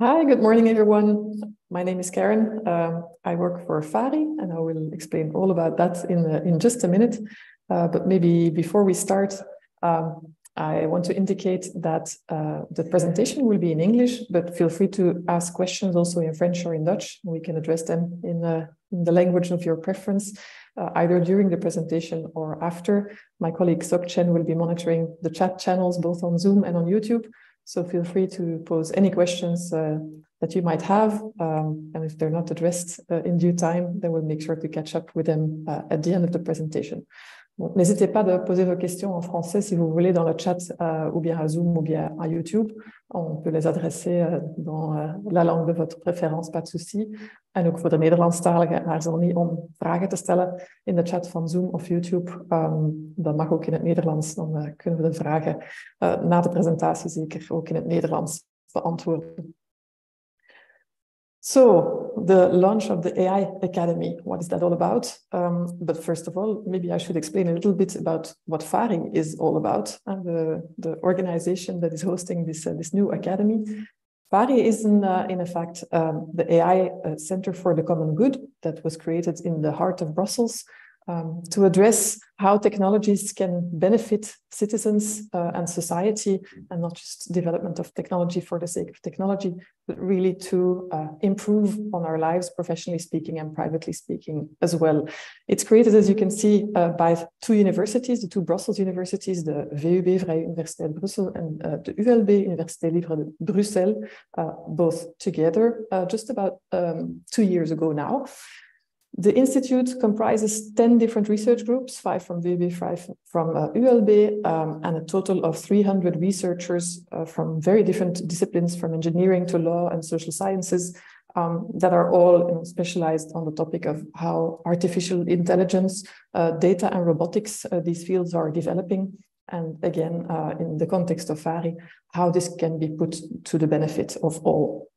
Hi, good morning, everyone. My name is Karen. I work for FARI, and I will explain all about that in just a minute. But maybe before we start, I want to indicate that the presentation will be in English, but feel free to ask questions also in French or in Dutch. We can address them in the language of your preference, either during the presentation or after. My colleague Sok Chen will be monitoring the chat channels, both on Zoom and on YouTube. So feel free to pose any questions that you might have. And if they're not addressed in due time, then we'll make sure to catch up with them at the end of the presentation. Bon, n'hésitez pas de poser vos questions en français si vous voulez dans le chat ou bien à Zoom ou bien à YouTube. On peut les adresser dans la langue de votre préférence, pas de souci. En ook voor de Nederlandstaligen, aarzel niet om vragen te stellen in de chat van Zoom of YouTube. Dat mag ook in het Nederlands, dan kunnen we de vragen na de presentatie zeker ook in het Nederlands beantwoorden. So, the launch of the AI Academy, what is that all about? But first of all, maybe I should explain a little bit about what FARI is all about, and the organization that is hosting this new academy. FARI is in fact the AI Center for the Common Good that was created in the heart of Brussels to address how technologies can benefit citizens and society, and not just development of technology for the sake of technology, but really to improve on our lives, professionally speaking and privately speaking as well. It's created, as you can see, by two universities, the two Brussels universities, the VUB, Vrije Universiteit Brussel, and the ULB, Université Libre de Bruxelles, both together just about 2 years ago now. The institute comprises 10 different research groups, 5 from VUB, 5 from ULB, and a total of 300 researchers from very different disciplines, from engineering to law and social sciences, that are all specialized on the topic of how artificial intelligence, data and robotics, these fields are developing. And again, in the context of FARI, how this can be put to the benefit of all.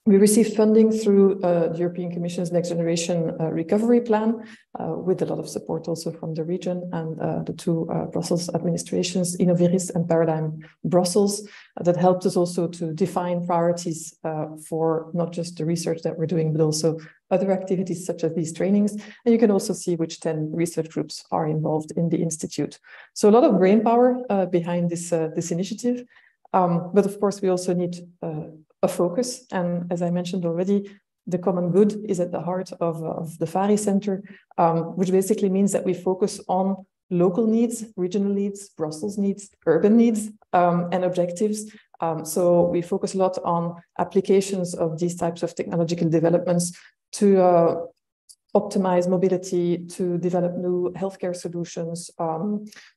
We received funding through the European Commission's Next Generation Recovery Plan, with a lot of support also from the region and the two Brussels administrations, Innoviris and Paradigm Brussels, that helped us also to define priorities for not just the research that we're doing, but also other activities such as these trainings. And you can also see which 10 research groups are involved in the Institute. So a lot of brainpower behind this initiative. But of course, we also need a focus. And as I mentioned already, the common good is at the heart of the FARI Center, which basically means that we focus on local needs, regional needs, Brussels needs, urban needs, and objectives. So we focus a lot on applications of these types of technological developments to optimize mobility, to develop new healthcare solutions,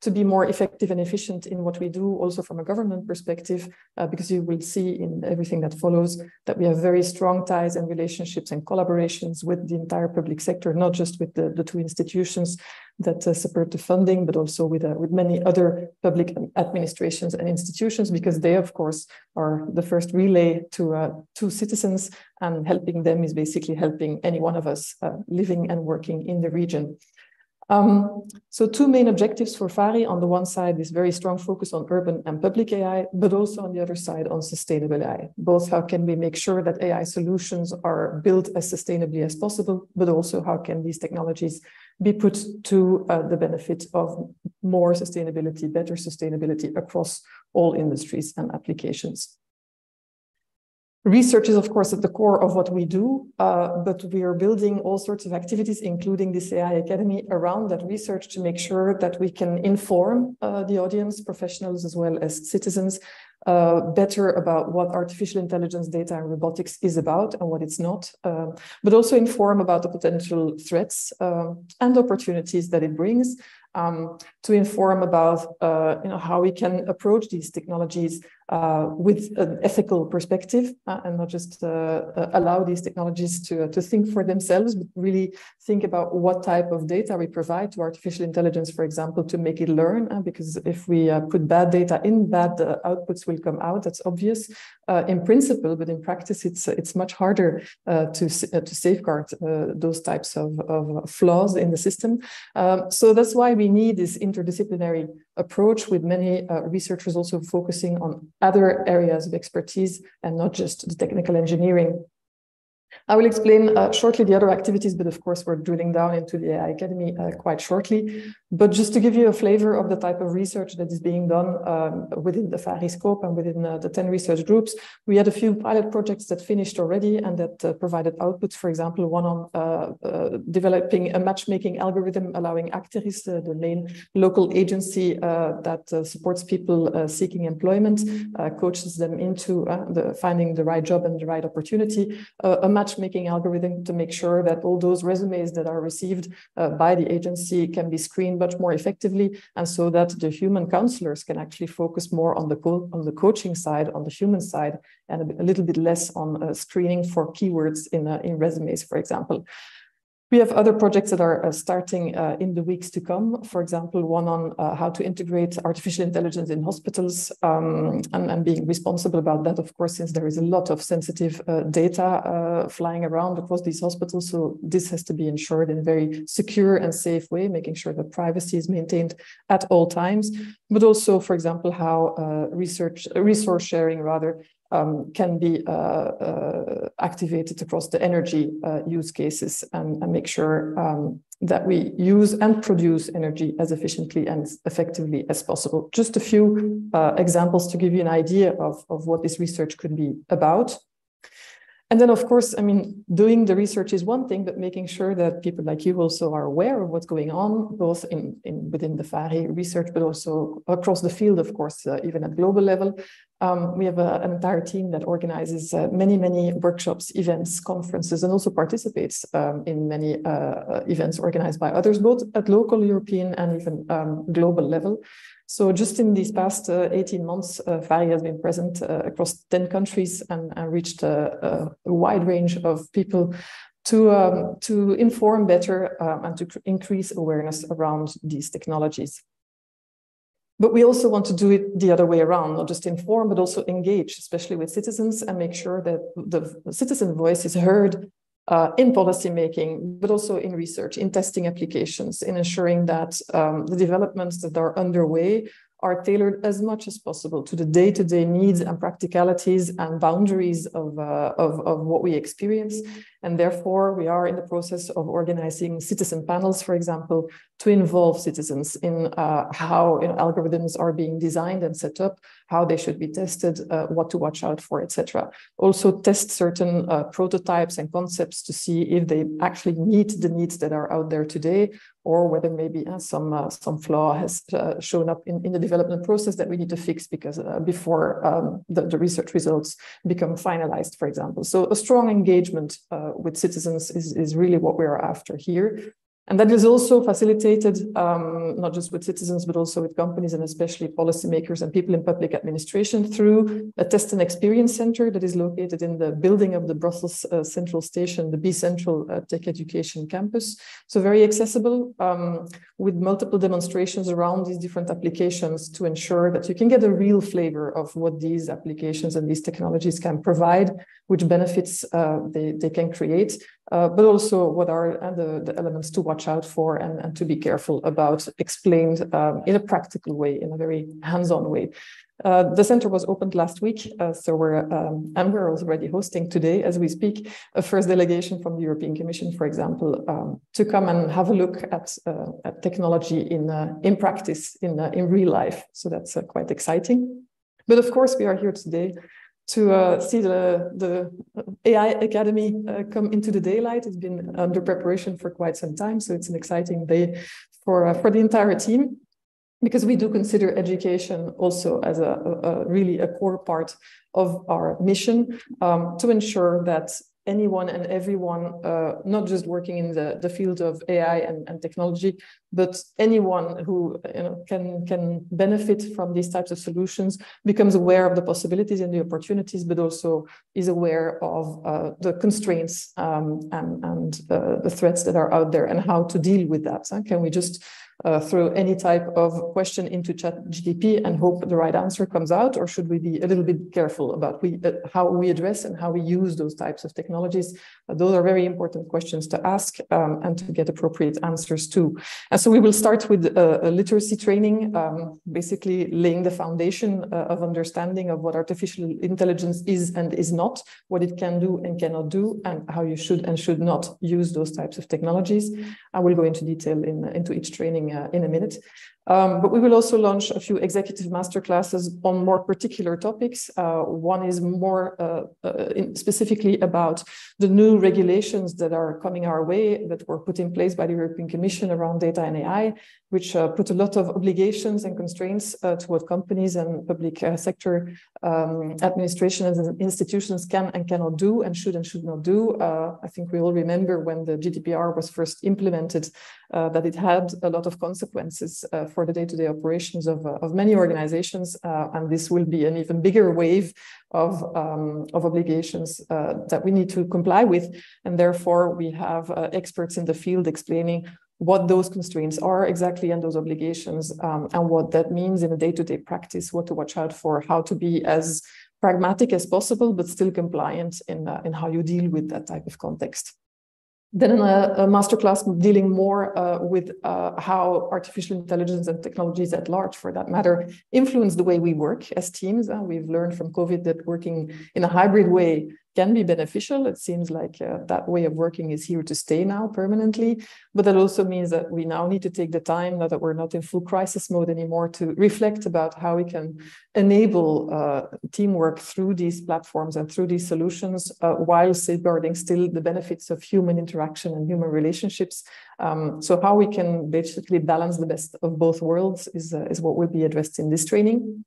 to be more effective and efficient in what we do, also from a government perspective, because you will see in everything that follows that we have very strong ties and relationships and collaborations with the entire public sector, not just with the two institutions that support the funding, but also with many other public administrations and institutions, because they, of course, are the first relay to citizens, and helping them is basically helping any one of us living and working in the region. So two main objectives for FARI. On the one side, this very strong focus on urban and public AI, but also on the other side on sustainable AI. Both how can we make sure that AI solutions are built as sustainably as possible, but also how can these technologies be put to the benefit of more sustainability, better sustainability across all industries and applications. Research is, of course, at the core of what we do, but we are building all sorts of activities, including this AI Academy, around that research to make sure that we can inform the audience, professionals as well as citizens, better about what artificial intelligence, data and robotics is about and what it's not, but also inform about the potential threats and opportunities that it brings, to inform about how we can approach these technologies with an ethical perspective, and not just allow these technologies to think for themselves, but really think about what type of data we provide to artificial intelligence, for example, to make it learn, because if we put bad data in, bad outputs will come out, that's obvious. in principle, but in practice, it's much harder to safeguard those types of flaws in the system. So that's why we need this interdisciplinary approach, with many researchers also focusing on other areas of expertise and not just the technical engineering. I will explain shortly the other activities, but of course we're drilling down into the AI Academy quite shortly. But just to give you a flavor of the type of research that is being done within the FARI scope and within the 10 research groups, we had a few pilot projects that finished already and that provided outputs. For example, one on developing a matchmaking algorithm allowing Actiris, the main local agency that supports people seeking employment, coaches them into finding the right job and the right opportunity, a matchmaking algorithm to make sure that all those resumes that are received by the agency can be screened much more effectively, and so that the human counselors can actually focus more on the coaching side, on the human side, and a little bit less on screening for keywords in resumes, for example. We have other projects that are starting in the weeks to come. For example, one on how to integrate artificial intelligence in hospitals and being responsible about that, of course, since there is a lot of sensitive data flying around across these hospitals. So this has to be ensured in a very secure and safe way, making sure that privacy is maintained at all times. But also, for example, how resource sharing can be activated across the energy use cases and make sure that we use and produce energy as efficiently and effectively as possible. Just a few examples to give you an idea of what this research could be about. And then, of course, I mean, doing the research is one thing, but making sure that people like you also are aware of what's going on, both within the FARI research, but also across the field, of course, even at global level. We have an entire team that organizes many workshops, events, conferences, and also participates in many events organized by others, both at local, European, and even global level. So just in these past 18 months, FARI has been present across 10 countries and reached a wide range of people to inform better and to increase awareness around these technologies. But we also want to do it the other way around, not just inform, but also engage, especially with citizens, and make sure that the citizen voice is heard in policy making, but also in research, in testing applications, in ensuring that the developments that are underway are tailored as much as possible to the day-to-day needs and practicalities and boundaries of what we experience. And therefore, we are in the process of organizing citizen panels, for example, to involve citizens in how algorithms are being designed and set up, how they should be tested, what to watch out for, etc. Also test certain prototypes and concepts to see if they actually meet the needs that are out there today, or whether maybe some flaw has shown up in the development process that we need to fix because before the research results become finalized, for example. So a strong engagement with citizens is really what we are after here. And that is also facilitated not just with citizens, but also with companies and especially policymakers and people in public administration through a test and experience center that is located in the building of the Brussels Central Station, the B Central Tech Education Campus. So very accessible with multiple demonstrations around these different applications to ensure that you can get a real flavor of what these applications and these technologies can provide, which benefits they can create. But also what are the elements to watch out for and to be careful about, explained in a practical way, in a very hands-on way. The center was opened last week, so we're already hosting today, as we speak, a first delegation from the European Commission, for example, to come and have a look at technology in practice, in real life. So that's quite exciting. But of course, we are here today to see the AI Academy come into the daylight. It's been under preparation for quite some time, so it's an exciting day for the entire team, because we do consider education also as really a core part of our mission, to ensure that anyone and everyone, not just working in the field of AI and technology, but anyone who can benefit from these types of solutions becomes aware of the possibilities and the opportunities, but also is aware of the constraints and the threats that are out there and how to deal with that. Can we just throw any type of question into ChatGPT and hope the right answer comes out, or should we be a little bit careful about how we address and how we use those types of technologies? Those are very important questions to ask and to get appropriate answers to. And so we will start with a literacy training, basically laying the foundation of understanding of what artificial intelligence is and is not, what it can do and cannot do, and how you should and should not use those types of technologies. I will go into detail into each training in a minute. But we will also launch a few executive masterclasses on more particular topics. One is more specifically about the new regulations that are coming our way, that were put in place by the European Commission around data and AI, which put a lot of obligations and constraints to what companies and public sector administrations and institutions can and cannot do and should not do. I think we all remember when the GDPR was first implemented, that it had a lot of consequences for the day-to-day operations of many organizations, and this will be an even bigger wave of obligations that we need to comply with, and therefore we have experts in the field explaining what those constraints are exactly and those obligations, and what that means in a day-to-day practice, what to watch out for, how to be as pragmatic as possible, but still compliant in how you deal with that type of context. Then a masterclass dealing more with how artificial intelligence and technologies at large, for that matter, influence the way we work as teams. We've learned from COVID that working in a hybrid way can be beneficial. It seems like that way of working is here to stay now permanently, but that also means that we now need to take the time, now that we're not in full crisis mode anymore, to reflect about how we can enable teamwork through these platforms and through these solutions, while safeguarding still the benefits of human interaction and human relationships. So how we can basically balance the best of both worlds is what will be addressed in this training.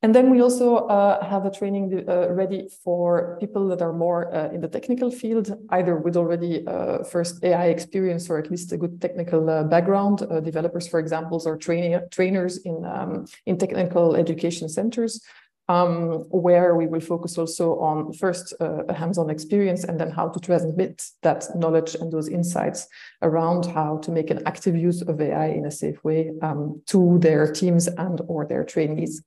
And then we also have a training ready for people that are more in the technical field, either with already first AI experience or at least a good technical background. Developers, for example, or trainers in technical education centers, where we will focus also on first a hands-on experience, and then how to transmit that knowledge and those insights around how to make an active use of AI in a safe way to their teams and or their trainees.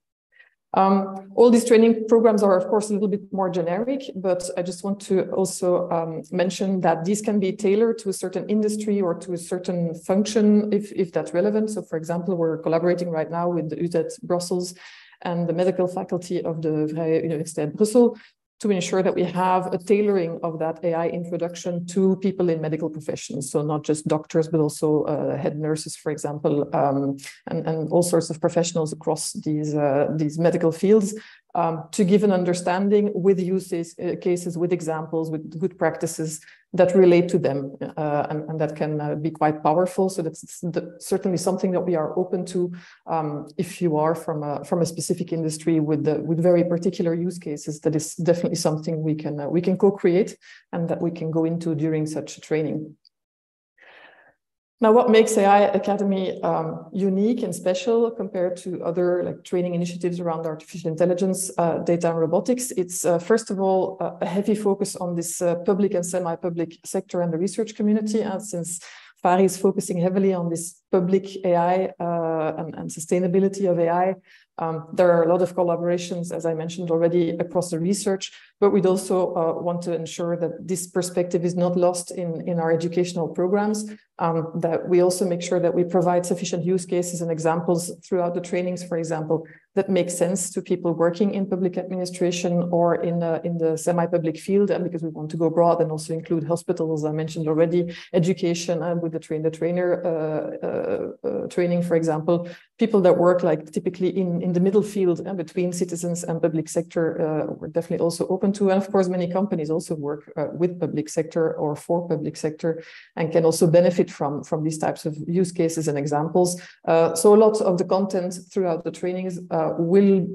All these training programs are, of course, a little bit more generic, but I just want to also mention that these can be tailored to a certain industry or to a certain function if that's relevant. So, for example, we're collaborating right now with the UZ Brussels and the medical faculty of the Vrije Universiteit Brussel to ensure that we have a tailoring of that AI introduction to people in medical professions. So not just doctors, but also head nurses, for example, and all sorts of professionals across these medical fields, to give an understanding with use cases, with examples, with good practices that relate to them, and that can be quite powerful. So that's certainly something that we are open to if you are from a specific industry with very particular use cases. That is definitely something we can co-create and that we can go into during such a training. Now, what makes AI Academy unique and special compared to other training initiatives around artificial intelligence, data and robotics? It's first of all a heavy focus on this public and semi-public sector and the research community. And since FARI is focusing heavily on this public AI and sustainability of AI, there are a lot of collaborations, as I mentioned already, across the research, but we'd also want to ensure that this perspective is not lost in our educational programs, that we also make sure that we provide sufficient use cases and examples throughout the trainings, for example, that make sense to people working in public administration or in the semi-public field, and because we want to go broad and also include hospitals, I mentioned already, education, and with the trainer training, for example, people that work typically in the middle field between citizens and public sector, we're definitely also open to. And of course, many companies also work with public sector or for public sector and can also benefit from these types of use cases and examples. So a lot of the content throughout the trainings will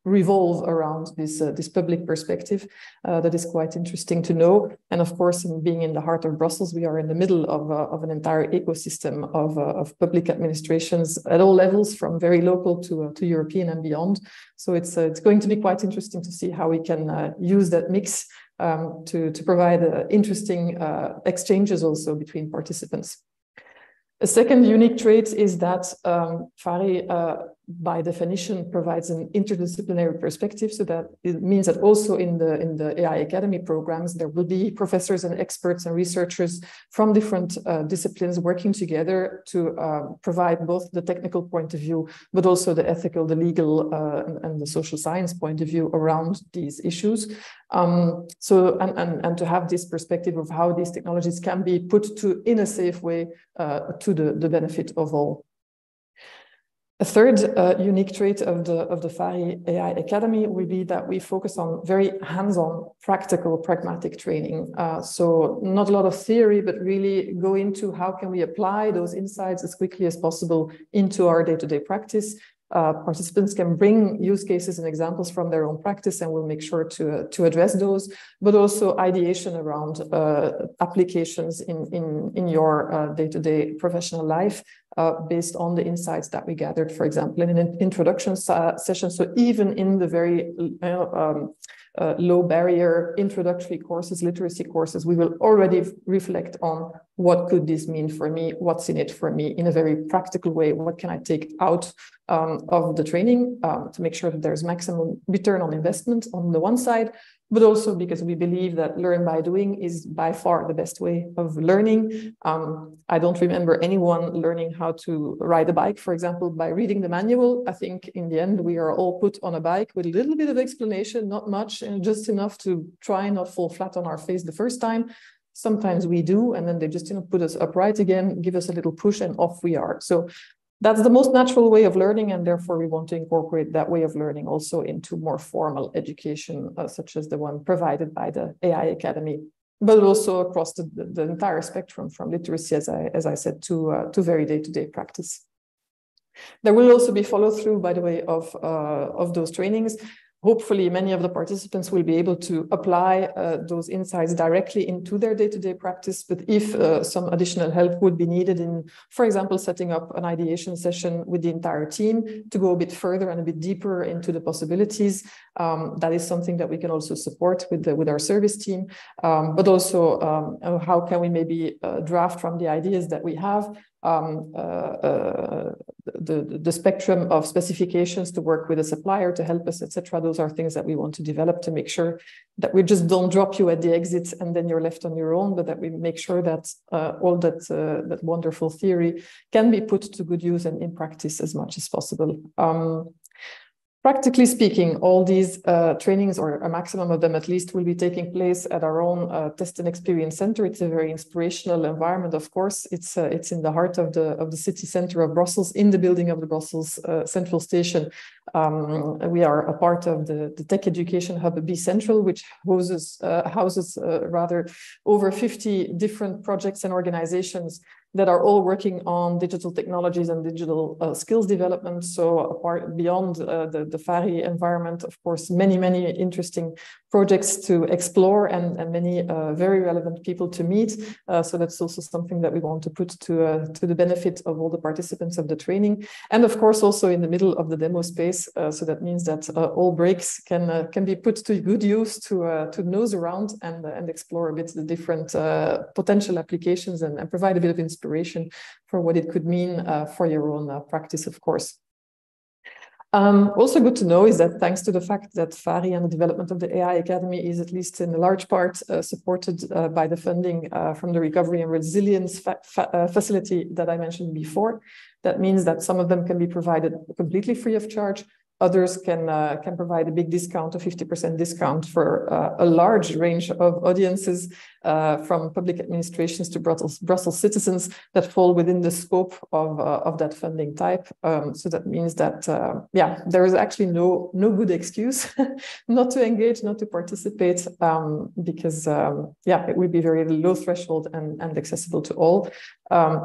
revolve around this public perspective. That is quite interesting to know. And of course, being in the heart of Brussels, we are in the middle of an entire ecosystem of public administrations at all levels, from very local to European and beyond. So it's going to be quite interesting to see how we can use that mix to provide interesting exchanges also between participants. A second unique trait is that FARI, by definition, provides an interdisciplinary perspective. So that it means that also in the AI Academy programs, there will be professors and experts and researchers from different disciplines working together to provide both the technical point of view, but also the ethical, the legal, and the social science point of view around these issues. And to have this perspective of how these technologies can be put to in a safe way to the benefit of all. A third unique trait of the FARI AI Academy will be that we focus on very hands-on, practical, pragmatic training. So not a lot of theory, but really go into how can we apply those insights as quickly as possible into our day-to-day practice. Participants can bring use cases and examples from their own practice, and we'll make sure to address those, but also ideation around applications in your day-to-day professional life based on the insights that we gathered, for example, in an introduction session. So even in the very low barrier introductory courses, literacy courses, we will already reflect on what could this mean for me, what's in it for me in a very practical way, what can I take out of the training to make sure that there's maximum return on investment on the one side, but also because we believe that learn by doing is by far the best way of learning. I don't remember anyone learning how to ride a bike, for example, by reading the manual. I think in the end, we are all put on a bike with a little bit of explanation, not much, and just enough to try and not fall flat on our face the first time. Sometimes we do, and then they just put us upright again, give us a little push, and off we are. So that's the most natural way of learning, and therefore we want to incorporate that way of learning also into more formal education, such as the one provided by the AI Academy, but also across the entire spectrum, from literacy, as I said, to very day-to-day practice. There will also be follow-through, by the way, of those trainings. Hopefully, many of the participants will be able to apply those insights directly into their day-to-day practice. But if some additional help would be needed in, for example, setting up an ideation session with the entire team to go a bit further and a bit deeper into the possibilities, that is something that we can also support with our service team. But also, how can we maybe draft from the ideas that we have the spectrum of specifications to work with a supplier to help us, etc. Those are things that we want to develop to make sure that we just don't drop you at the exit and then you're left on your own, but that we make sure that all that wonderful theory can be put to good use and in practice as much as possible. Practically speaking, all these trainings, or a maximum of them at least, will be taking place at our own Test and Experience Center. It's a very inspirational environment, of course. It's in the heart of the city center of Brussels, in the building of the Brussels Central Station. We are a part of the Tech Education Hub B Central, which houses rather over 50 different projects and organizations that are all working on digital technologies and digital skills development. So beyond the FARI environment, of course, many interesting projects to explore and many very relevant people to meet. So that's also something that we want to put to the benefit of all the participants of the training. And of course, also in the middle of the demo space. So that means that all breaks can be put to good use to nose around and explore a bit the different potential applications and provide a bit of inspiration for what it could mean for your own practice, of course. Also good to know is that thanks to the fact that FARI and the development of the AI Academy is at least in a large part supported by the funding from the Recovery and Resilience facility that I mentioned before, that means that some of them can be provided completely free of charge. Others can provide a big discount, a 50% discount for a large range of audiences, from public administrations to Brussels citizens that fall within the scope of that funding type. So that means that, there is actually no good excuse not to engage, not to participate, because, it will be very low threshold and accessible to all.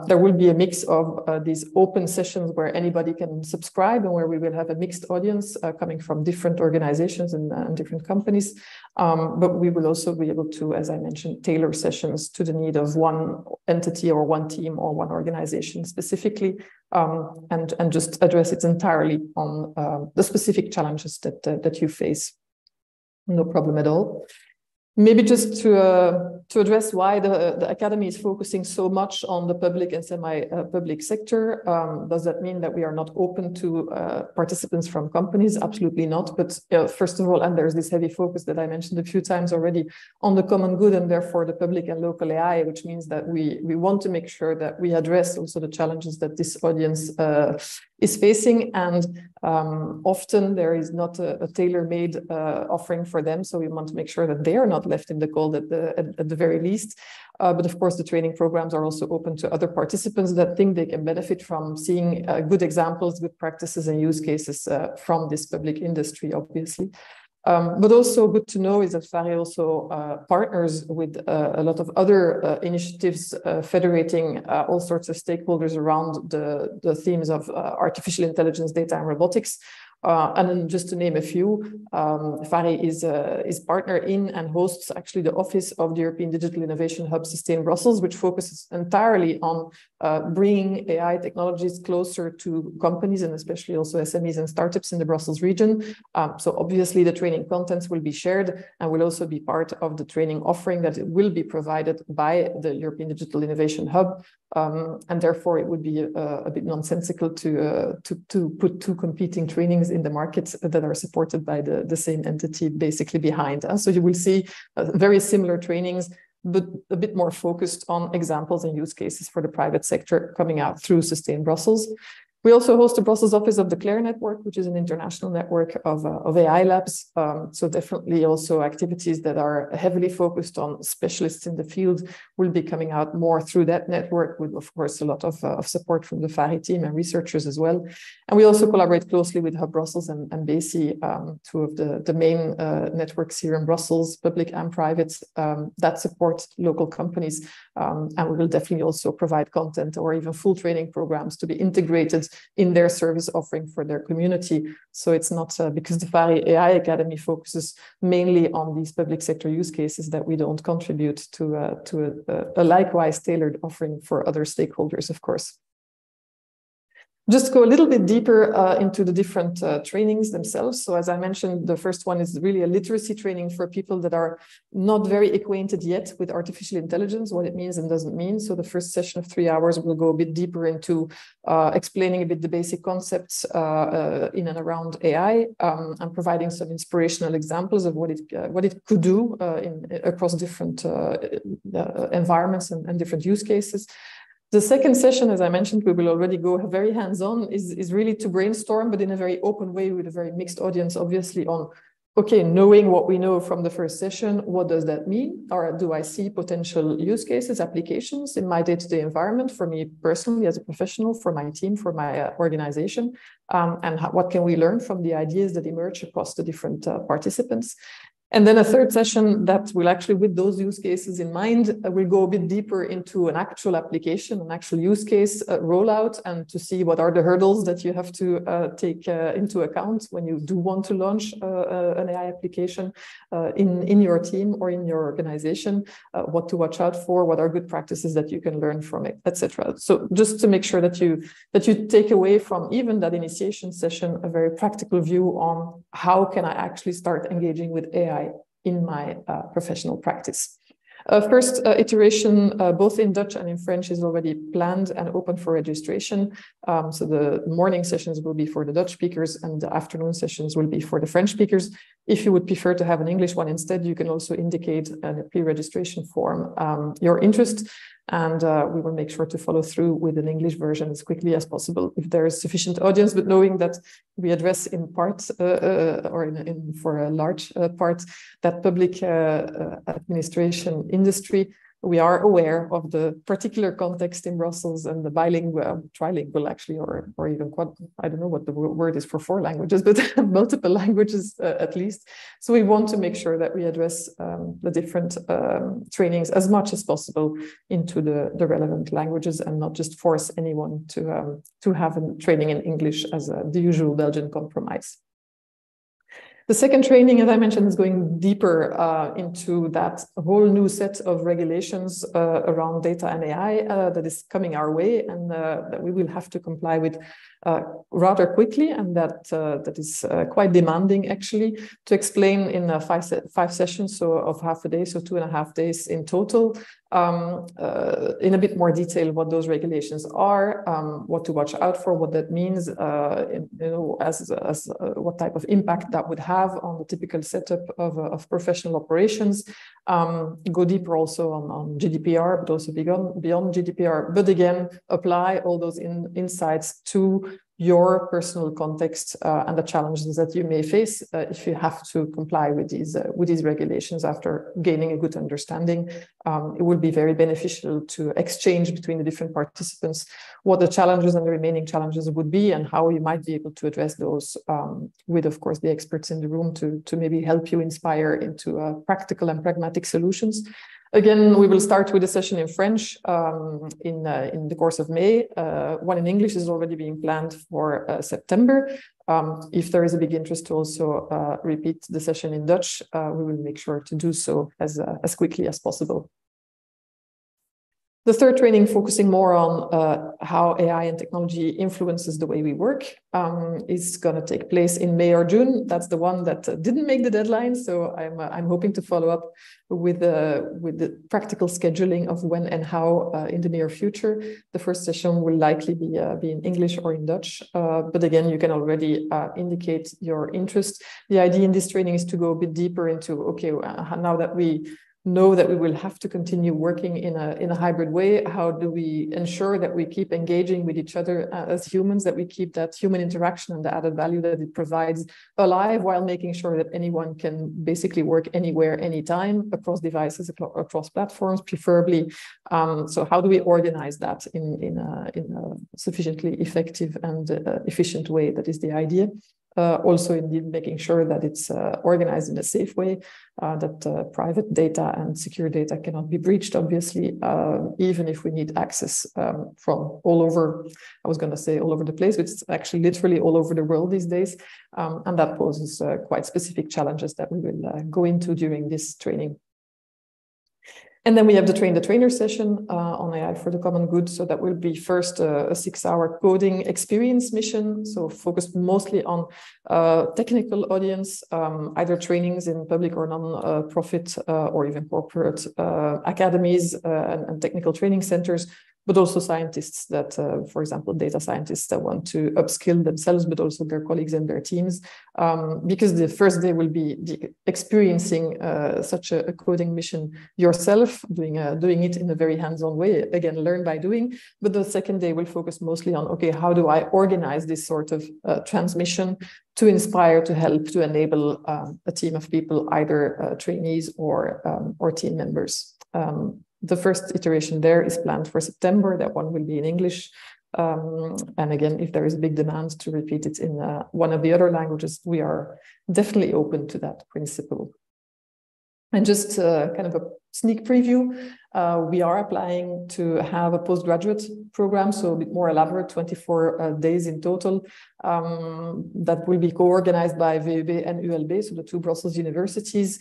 There will be a mix of these open sessions where anybody can subscribe and where we will have a mixed audience coming from different organizations and different companies. But we will also be able to, as I mentioned, tailor sessions to the need of one entity or one team or one organization specifically, and just address it entirely on the specific challenges that you face. No problem at all. Maybe just to address why the Academy is focusing so much on the public and semi-public sector. Does that mean that we are not open to participants from companies? Absolutely not. But first of all, and there's this heavy focus that I mentioned a few times already on the common good and therefore the public and local AI, which means that we want to make sure that we address also the challenges that this audience is facing. And often there is not a tailor-made offering for them. So we want to make sure that they are not left in the cold at the very least. But of course, the training programs are also open to other participants that think they can benefit from seeing good examples, good practices and use cases from this public industry, obviously. But also good to know is that FARI also partners with a lot of other initiatives federating all sorts of stakeholders around the themes of artificial intelligence, data and robotics. And then just to name a few, FARI is partner in and hosts actually the office of the European Digital Innovation Hub Sustain Brussels, which focuses entirely on bringing AI technologies closer to companies and especially also SMEs and startups in the Brussels region. So obviously the training contents will be shared and will also be part of the training offering that will be provided by the European Digital Innovation Hub. And therefore it would be a bit nonsensical to put two competing trainings in the market that are supported by the same entity basically behind. So you will see very similar trainings, but a bit more focused on examples and use cases for the private sector coming out through Sustain Brussels. We also host the Brussels office of the CLAIR network, which is an international network of AI labs. So definitely also activities that are heavily focused on specialists in the field will be coming out more through that network with, of course, a lot of support from the FARI team and researchers as well. And we also collaborate closely with Hub Brussels and BASI, two of the main networks here in Brussels, public and private, that support local companies. And we will definitely also provide content or even full training programs to be integrated in their service offering for their community. So it's not because the FARI AI Academy focuses mainly on these public sector use cases that we don't contribute to a likewise tailored offering for other stakeholders, of course. Just go a little bit deeper into the different trainings themselves. So as I mentioned, the first one is really a literacy training for people that are not very acquainted yet with artificial intelligence, what it means and doesn't mean. So the first session of 3 hours will go a bit deeper into explaining a bit the basic concepts in and around AI and providing some inspirational examples of what it could do across different environments and different use cases. The second session, as I mentioned, we will already go very hands-on, is really to brainstorm, but in a very open way with a very mixed audience, obviously, on, okay, knowing what we know from the first session, what does that mean? Or do I see potential use cases, applications in my day-to-day environment for me personally as a professional, for my team, for my organization? And what can we learn from the ideas that emerge across the different participants? And then a third session that will actually, with those use cases in mind, will go a bit deeper into an actual application, an actual use case rollout, and to see what are the hurdles that you have to take into account when you do want to launch an AI application in your team or in your organization, what to watch out for, what are good practices that you can learn from it, etc. So just to make sure that you take away from even that initiation session a very practical view on how can I actually start engaging with AI in my professional practice. First iteration, both in Dutch and in French, is already planned and open for registration. So the morning sessions will be for the Dutch speakers and the afternoon sessions will be for the French speakers. If you would prefer to have an English one instead, you can also indicate in a pre-registration form your interest. And we will make sure to follow through with an English version as quickly as possible if there is sufficient audience, but knowing that we address in part or for a large part that public administration industry, we are aware of the particular context in Brussels and the bilingual, trilingual actually, or even I don't know what the word is for 4 languages, but multiple languages at least. So we want to make sure that we address the different trainings as much as possible into the relevant languages and not just force anyone to have a training in English as the usual Belgian compromise. The second training, as I mentioned, is going deeper into that whole new set of regulations around data and AI that is coming our way and that we will have to comply with rather quickly, and that is quite demanding actually, to explain in five sessions, so of half a day, so 2.5 days in total, in a bit more detail what those regulations are, what to watch out for, what that means, what type of impact that would have on the typical setup of professional operations. Go deeper also on GDPR, but also beyond GDPR, but again, apply all those insights to your personal context and the challenges that you may face if you have to comply with these regulations. After gaining a good understanding, it will be very beneficial to exchange between the different participants what the challenges and the remaining challenges would be, and how you might be able to address those with, of course, the experts in the room to maybe help you inspire into practical and pragmatic solutions. Again, we will start with a session in French in the course of May. One in English is already being planned for September. If there is a big interest to also repeat the session in Dutch, we will make sure to do so as quickly as possible. The third training, focusing more on how AI and technology influences the way we work, is going to take place in May or June. That's the one that didn't make the deadline, so I'm hoping to follow up with the practical scheduling of when and how in the near future. The first session will likely be in English or in Dutch, but again, you can already indicate your interest. The idea in this training is to go a bit deeper into, okay, now that we know that we will have to continue working in a hybrid way, how do we ensure that we keep engaging with each other as humans, that we keep that human interaction and the added value that it provides alive, while making sure that anyone can basically work anywhere, anytime, across devices, across platforms, preferably. So how do we organize that in a sufficiently effective and efficient way? That is the idea. Also, indeed, making sure that it's organized in a safe way, that private data and secure data cannot be breached, obviously, even if we need access from all over, I was going to say all over the place, but it's actually literally all over the world these days. And that poses quite specific challenges that we will go into during this training. And then we have the Train the Trainer session on AI for the common good. So that will be first a 6-hour coding experience mission. So focused mostly on technical audience, either trainings in public or non-profit or even corporate academies and technical training centers, but also scientists that, for example, data scientists that want to upskill themselves, but also their colleagues and their teams, because the first day will be experiencing such a coding mission yourself, doing it in a very hands-on way, again, learn by doing. But the second day will focus mostly on, okay, how do I organize this sort of transmission to inspire, to help, to enable a team of people, either trainees or team members. The first iteration there is planned for September. That one will be in English. And again, if there is a big demand to repeat it in one of the other languages, we are definitely open to that principle. And just kind of a sneak preview, we are applying to have a postgraduate program, so a bit more elaborate, 24 days in total, that will be co-organized by VUB and ULB, so the two Brussels universities,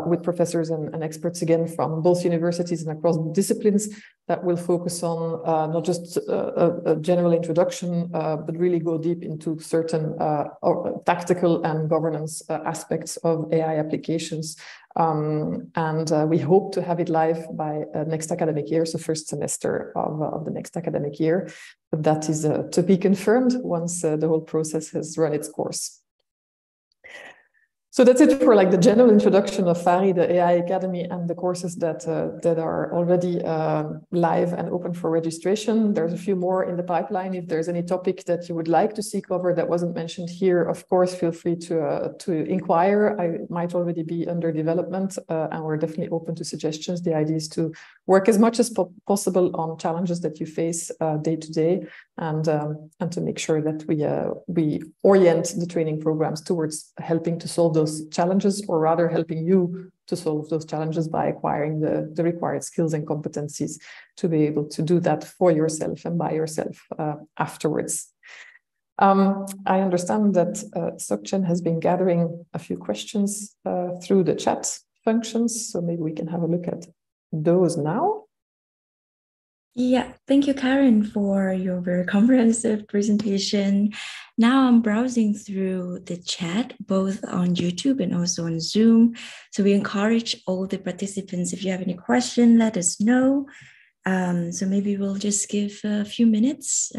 with professors and experts, again, from both universities and across disciplines, that will focus on not just a general introduction, but really go deep into certain tactical and governance aspects of AI applications. And we hope to have it live by next academic year, so first semester of the next academic year. But that is to be confirmed once the whole process has run its course. So that's it for like the general introduction of FARI, the AI Academy, and the courses that are already live and open for registration. There's a few more in the pipeline. If there's any topic that you would like to see covered that wasn't mentioned here, of course, feel free to inquire. I might already be under development, and we're definitely open to suggestions. The idea is to work as much as possible on challenges that you face day to day, and to make sure that we orient the training programs towards helping to solve those challenges, or rather helping you to solve those challenges by acquiring the required skills and competencies to be able to do that for yourself and by yourself afterwards. I understand that Sokchen has been gathering a few questions through the chat functions, so maybe we can have a look at those now. Yeah, thank you, Karen, for your very comprehensive presentation. Now I'm browsing through the chat, both on YouTube and also on Zoom. So we encourage all the participants, if you have any question, let us know. So maybe we'll just give a few minutes.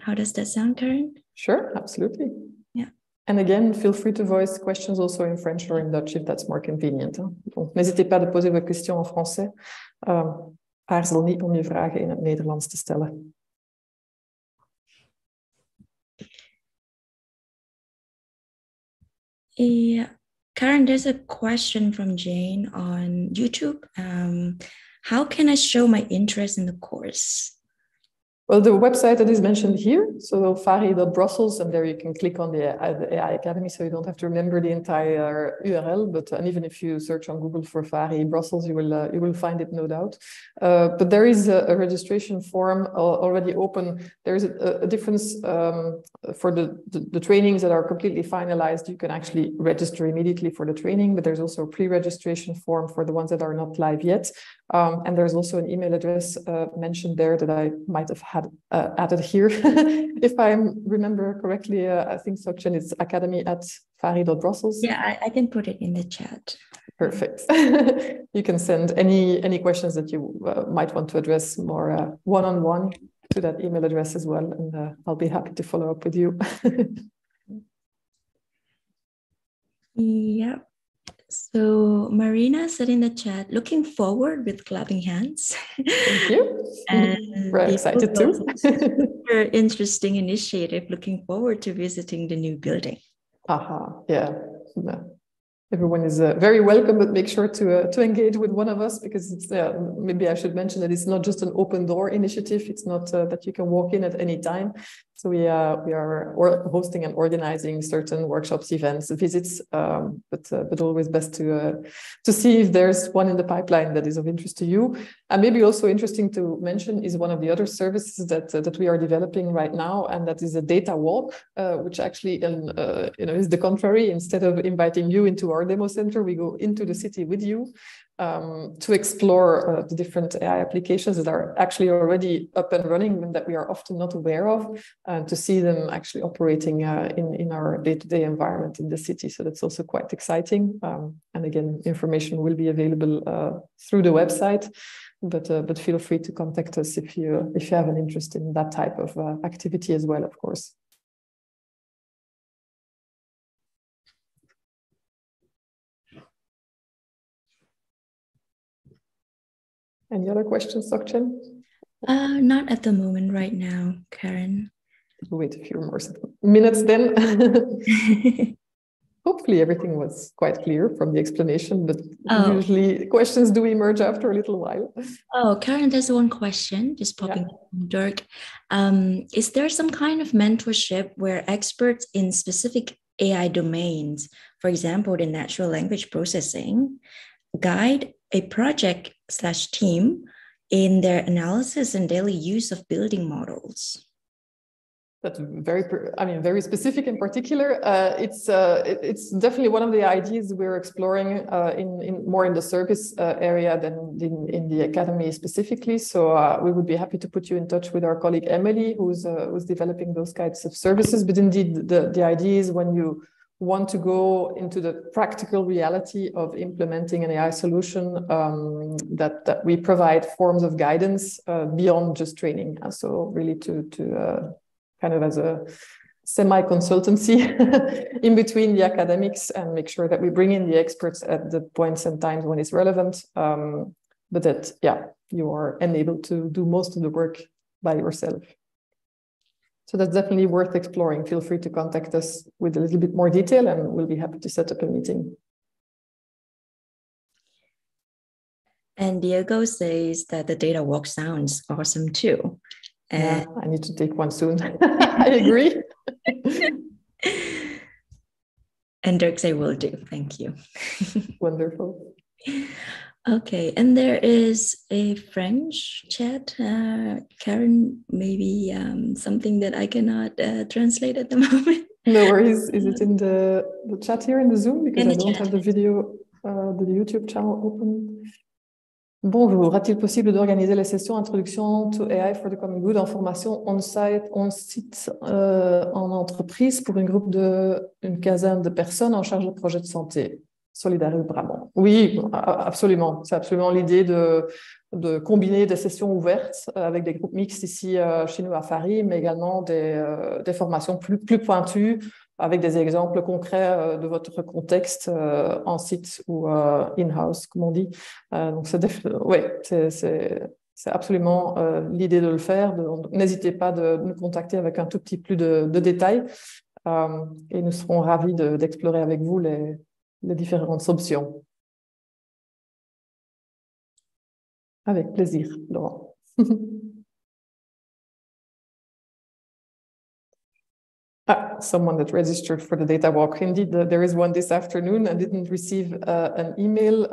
How does that sound, Karen? Sure, absolutely. Yeah. And again, feel free to voice questions also in French or in Dutch if that's more convenient. Donc, n'hésitez pas de poser vos questions en français. Aarzel niet om je vragen in het Nederlands te stellen. Yeah. Karen, there's a question from Jane on YouTube. How can I show my interest in the course? Well, the website that is mentioned here, so FARI.Brussels, and there you can click on the AI Academy, so you don't have to remember the entire URL. But and even if you search on Google for FARI Brussels, you will find it, no doubt. But there is a registration form already open. There is a difference for the trainings that are completely finalized. You can actually register immediately for the training, but there's also a pre-registration form for the ones that are not live yet. And there's also an email address mentioned there that I might have had added here. If I remember correctly, I think Sokchen is academy@fari.brussels. Yeah, I can put it in the chat. Perfect. You can send any questions that you might want to address more one-on-one to that email address as well. And I'll be happy to follow up with you. Yeah. So Marina said in the chat, looking forward with clapping hands. Thank you. And Very excited too. Super interesting initiative. Looking forward to visiting the new building. Yeah. Everyone is very welcome, but make sure to engage with one of us, because it's, maybe I should mention that it's not just an open door initiative. It's not that you can walk in at any time. So we are hosting and organizing certain workshops, events, visits, but always best to see if there's one in the pipeline that is of interest to you. And maybe also interesting to mention is one of the other services that we are developing right now, and that is a data walk, which actually is the contrary. Instead of inviting you into our demo center, we go into the city with you to explore the different AI applications that are actually already up and running and that we are often not aware of, to see them actually operating in our day-to-day environment in the city. So that's also quite exciting. And again, information will be available through the website, but feel free to contact us if you have an interest in that type of activity as well, of course. Any other questions, Sokchen? Not at the moment right now, Karen. We'll wait a few more minutes then. Hopefully everything was quite clear from the explanation, but usually questions do emerge after a little while. Oh, Karen, there's one question just popping up from Dirk. Is there some kind of mentorship where experts in specific AI domains, for example, the natural language processing, guide a project/team in their analysis and daily use of building models? That's very specific in particular. It's definitely one of the ideas we're exploring in more in the service area than in the academy specifically. So we would be happy to put you in touch with our colleague Emily, who's developing those kinds of services. But indeed, the idea is when you want to go into the practical reality of implementing an AI solution, that we provide forms of guidance beyond just training. So really to kind of as a semi-consultancy in between the academics, and make sure that we bring in the experts at the points and times when it's relevant, but that, you are enabled to do most of the work by yourself. So that's definitely worth exploring. Feel free to contact us with a little bit more detail, and we'll be happy to set up a meeting. And Diego says that the data walk sounds awesome too. Yeah, I need to take one soon. I agree. And Dirk say will do. Thank you. Wonderful. Okay, and there is a French chat. Karen, maybe something that I cannot translate at the moment. No worries. Is it in the chat here in the Zoom? Because I don't have the video, the YouTube channel open. Bonjour, est-il possible d'organiser les sessions Introduction to AI for the Common Good en formation on-site en entreprise pour un groupe d'une quinzaine de personnes en charge de projets de santé? Solidaire Brabant. Oui, absolument. C'est absolument l'idée de combiner des sessions ouvertes avec des groupes mixtes ici chez nous à FARI, mais également des formations plus pointues avec des exemples concrets de votre contexte en site ou in-house, comme on dit. Donc, c'est absolument l'idée de le faire. N'hésitez pas de nous contacter avec un tout petit plus de détails et nous serons ravis d'explorer avec vous les différentes options. Avec plaisir, Laurent. Someone that registered for the data walk. Indeed, there is one this afternoon. I didn't receive an email,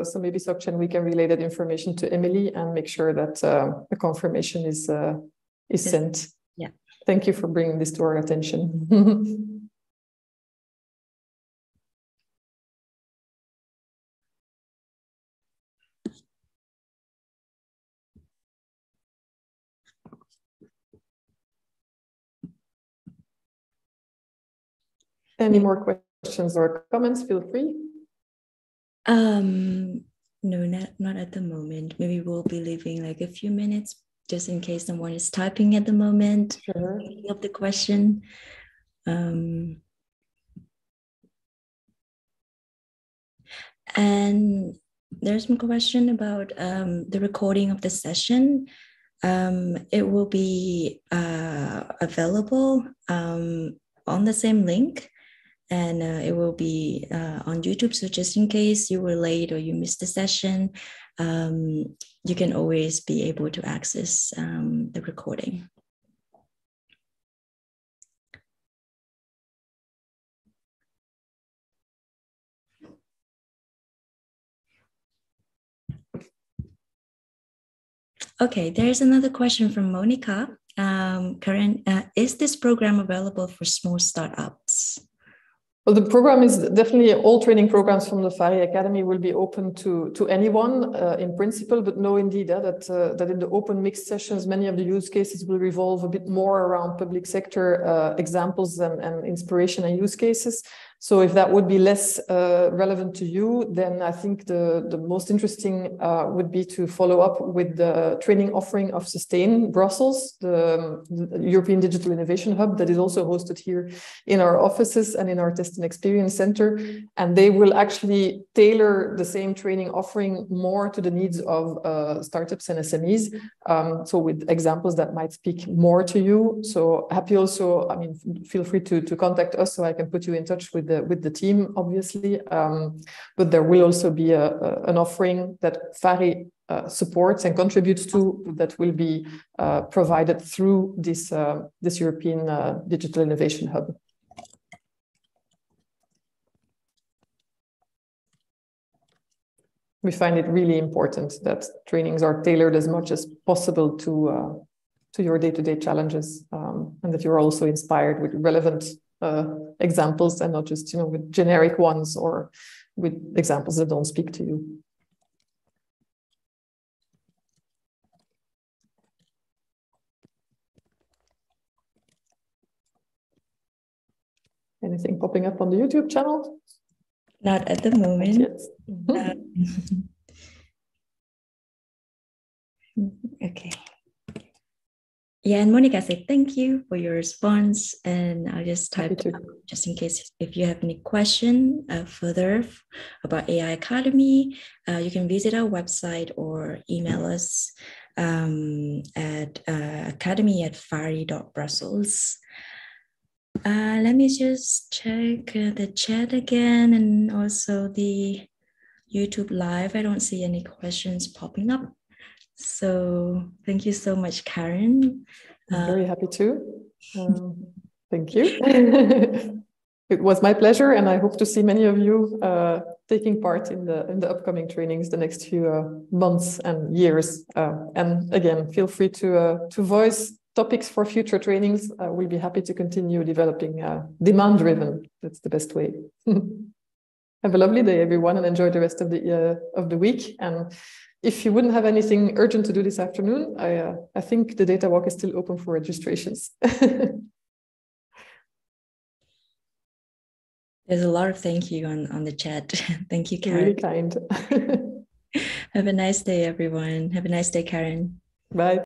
so maybe Sokchen, we can relay that information to Emily and make sure that a confirmation is sent. Yeah. Thank you for bringing this to our attention. Any more questions or comments? Feel free. No, not at the moment. Maybe we'll be leaving like a few minutes just in case someone is typing at the moment. Sure. Of the question. And there's some question about the recording of the session. It will be available on the same link, and it will be on YouTube. So just in case you were late or you missed the session, you can always be able to access the recording. Okay, there's another question from Monica. Karen, is this program available for small startups? Well, the program is definitely, all training programs from the FARI Academy will be open to anyone in principle, but know indeed that in the open mixed sessions, many of the use cases will revolve a bit more around public sector examples and inspiration and use cases. So if that would be less relevant to you, then I think the most interesting would be to follow up with the training offering of Sustain Brussels, the European Digital Innovation Hub that is also hosted here in our offices and in our Test and Experience Center. And they will actually tailor the same training offering more to the needs of startups and SMEs. So with examples that might speak more to you. So happy also, I mean, feel free to contact us so I can put you in touch with the team, obviously, but there will also be an offering that FARI supports and contributes to that will be provided through this European Digital Innovation Hub. We find it really important that trainings are tailored as much as possible to your day-to-day challenges, and that you're also inspired with relevant examples and not just, with generic ones or with examples that don't speak to you. Anything popping up on the YouTube channel? Not at the moment. Okay. Yeah, and Monica said thank you for your response, and I'll just type just in case if you have any question further about AI Academy, you can visit our website or email us at academy@fari.brussels. Let me just check the chat again and also the YouTube live. I don't see any questions popping up. So thank you so much, Karen. I'm very happy to. Thank you. It was my pleasure, and I hope to see many of you taking part in the upcoming trainings the next few months and years. And again, feel free to voice topics for future trainings. We'll be happy to continue developing demand-driven. That's the best way. Have a lovely day, everyone, and enjoy the rest of the week. And if you wouldn't have anything urgent to do this afternoon, I think the data walk is still open for registrations. There's a lot of thank you on the chat. Thank you, Karen. Really kind. Have a nice day, everyone. Have a nice day, Karen. Bye.